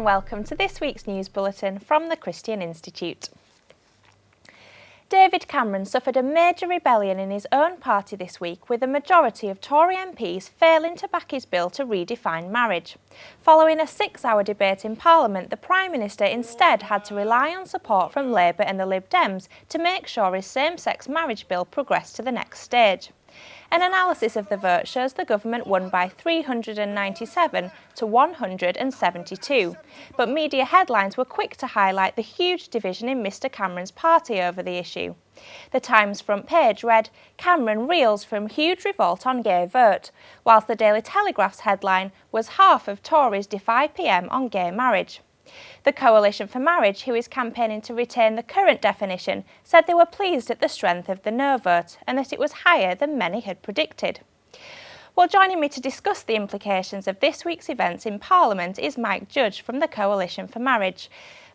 welcome to this week's news bulletin from the Christian Institute. David Cameron suffered a major rebellion in his own party this week, with a majority of Tory MPs failing to back his bill to redefine marriage. Following a 6-hour debate in Parliament, the Prime Minister instead had to rely on support from Labour and the Lib Dems to make sure his same-sex marriage bill progressed to the next stage. An analysis of the vote shows the government won by 397 to 172, but media headlines were quick to highlight the huge division in Mr Cameron's party over the issue. The Times front page read, "Cameron reels from huge revolt on gay vote," whilst the Daily Telegraph's headline was "Half of Tories defy PM on gay marriage." The Coalition for Marriage, who is campaigning to retain the current definition, said they were pleased at the strength of the no vote and that it was higher than many had predicted. Well, joining me to discuss the implications of this week's events in Parliament is Mike Judge from the Coalition for Marriage.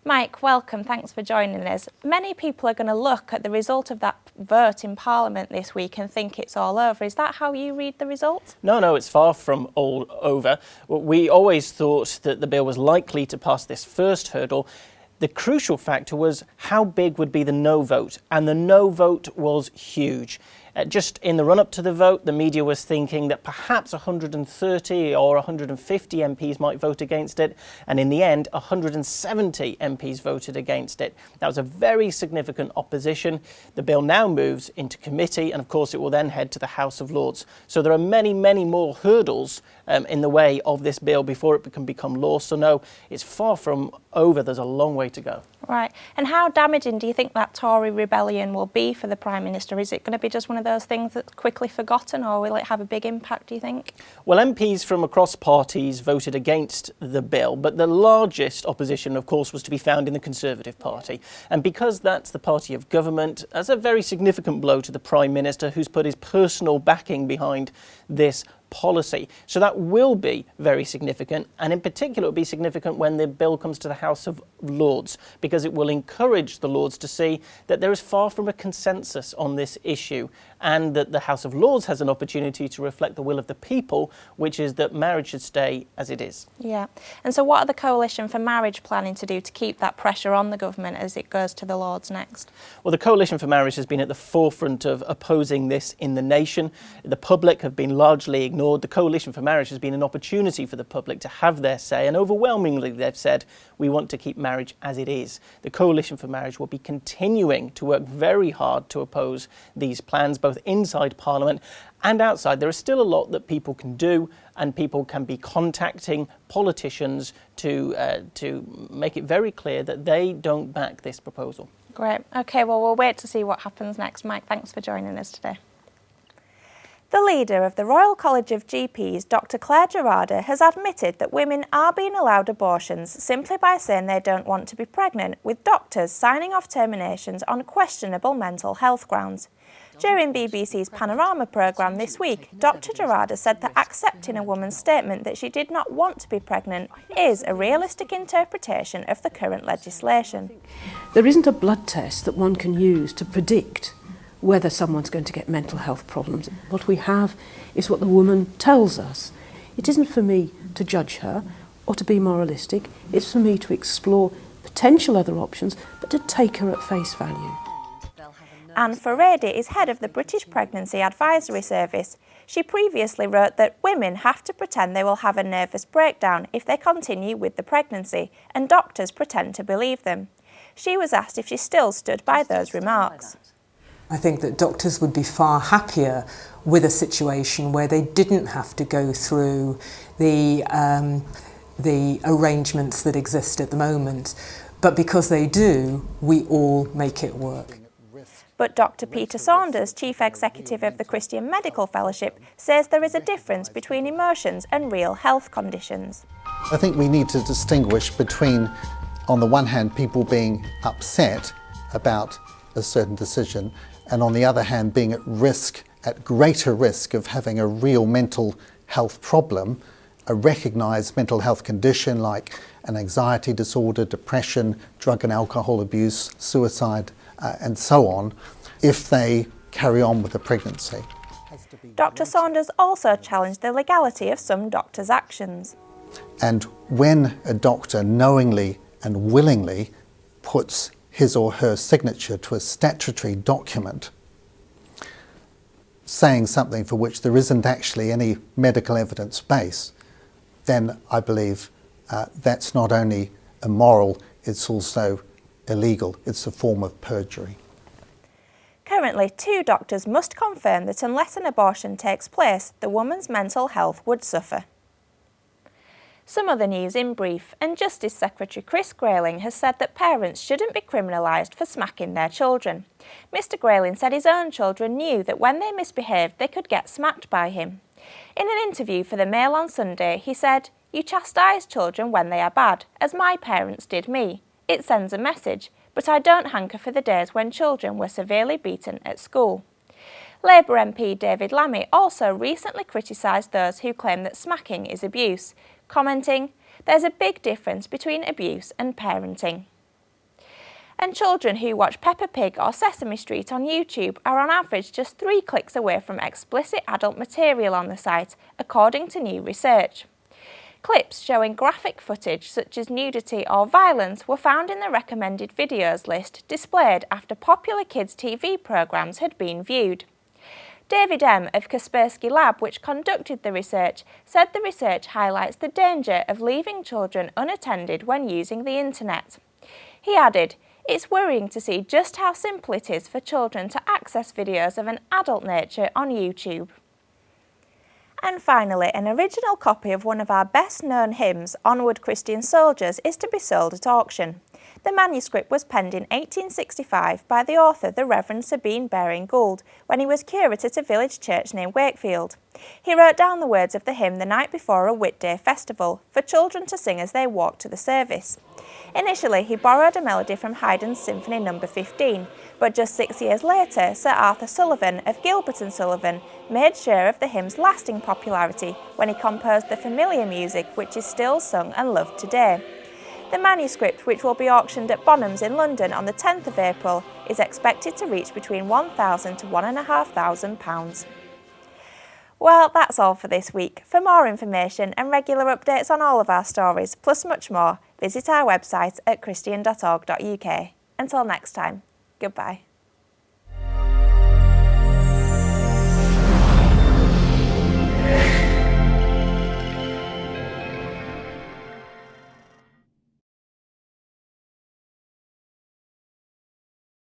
Mike, welcome. Thanks for joining us. Many people are going to look at the result of that vote in Parliament this week and think it's all over. Is that how you read the result? No, it's far from all over. We always thought that the bill was likely to pass this first hurdle. The crucial factor was how big would be the no vote, and the no vote was huge. Just in the run-up to the vote, the media was thinking that perhaps 130 or 150 MPs might vote against it, and in the end, 170 MPs voted against it. That was a very significant opposition. The bill now moves into committee, and of course it will then head to the House of Lords. So there are many, many more hurdles in the way of this bill before it can become law. So no, it's far from over. There's a long way to go. Right. And how damaging do you think that Tory rebellion will be for the Prime Minister? Is it going to be just one of those things that's quickly forgotten, or will it have a big impact, do you think? Well, MPs from across parties voted against the bill, but the largest opposition, of course, was to be found in the Conservative Party. And because that's the party of government, that's a very significant blow to the Prime Minister, who's put his personal backing behind this policy. So that will be very significant, and in particular it will be significant when the bill comes to the House of Lords, because it will encourage the Lords to see that there is far from a consensus on this issue, and that the House of Lords has an opportunity to reflect the will of the people, which is that marriage should stay as it is. Yeah. And so what are the Coalition for Marriage planning to do to keep that pressure on the government as it goes to the Lords next? Well, the Coalition for Marriage has been at the forefront of opposing this in the nation. The public have been largely ignored. The Coalition for Marriage has been an opportunity for the public to have their say, and overwhelmingly they've said, we want to keep marriage as it is. The Coalition for Marriage will be continuing to work very hard to oppose these plans, both inside Parliament and outside. There is still a lot that people can do, and people can be contacting politicians to make it very clear that they don't back this proposal. Great. OK, well, we'll wait to see what happens next. Mike, thanks for joining us today. The leader of the Royal College of GPs, Dr. Clare Gerada, has admitted that women are being allowed abortions simply by saying they don't want to be pregnant, with doctors signing off terminations on questionable mental health grounds. During BBC's Panorama programme this week, Dr. Gerada said that accepting a woman's statement that she did not want to be pregnant is a realistic interpretation of the current legislation. There isn't a blood test that one can use to predict whether someone's going to get mental health problems. What we have is what the woman tells us. It isn't for me to judge her or to be moralistic. It's for me to explore potential other options, but to take her at face value. Anne Furedi is head of the British Pregnancy Advisory Service. She previously wrote that women have to pretend they will have a nervous breakdown if they continue with the pregnancy, and doctors pretend to believe them. She was asked if she still stood by those remarks. I think that doctors would be far happier with a situation where they didn't have to go through the arrangements that exist at the moment. But because they do, we all make it work. But Dr. Peter Saunders, Chief Executive of the Christian Medical Fellowship, says there is a difference between emotions and real health conditions. I think we need to distinguish between, on the one hand, people being upset about a certain decision, and on the other hand, being at risk, at greater risk of having a real mental health problem, a recognised mental health condition like an anxiety disorder, depression, drug and alcohol abuse, suicide, and so on, if they carry on with the pregnancy. Dr. Saunders also challenged the legality of some doctors' actions. And when a doctor knowingly and willingly puts his or her signature to a statutory document saying something for which there isn't actually any medical evidence base, then I believe that's not only immoral, it's also illegal. It's a form of perjury. Currently, 2 doctors must confirm that unless an abortion takes place, the woman's mental health would suffer. Some other news in brief, and Justice Secretary Chris Grayling has said that parents shouldn't be criminalised for smacking their children. Mr Grayling said his own children knew that when they misbehaved they could get smacked by him. In an interview for the Mail on Sunday, he said, "You chastise children when they are bad, as my parents did me. It sends a message, but I don't hanker for the days when children were severely beaten at school." Labour MP David Lammy also recently criticised those who claim that smacking is abuse, commenting, "There's a big difference between abuse and parenting." And children who watch Peppa Pig or Sesame Street on YouTube are on average just 3 clicks away from explicit adult material on the site, according to new research. Clips showing graphic footage such as nudity or violence were found in the recommended videos list displayed after popular kids' TV programmes had been viewed. David M. of Kaspersky Lab, which conducted the research, said the research highlights the danger of leaving children unattended when using the internet. He added, "It's worrying to see just how simple it is for children to access videos of an adult nature on YouTube." And finally, an original copy of one of our best-known hymns, Onward Christian Soldiers, is to be sold at auction. The manuscript was penned in 1865 by the author, the Reverend Sabine Baring-Gould, when he was curate at a village church near Wakefield. He wrote down the words of the hymn the night before a Whitday festival for children to sing as they walked to the service. Initially, he borrowed a melody from Haydn's Symphony No. 15, but just 6 years later, Sir Arthur Sullivan of Gilbert and Sullivan made sure of the hymn's lasting popularity when he composed the familiar music which is still sung and loved today. The manuscript, which will be auctioned at Bonhams in London on the 10th of April, is expected to reach between £1,000 to £1,500. Well, that's all for this week. For more information and regular updates on all of our stories, plus much more, visit our website at christian.org.uk. Until next time, goodbye.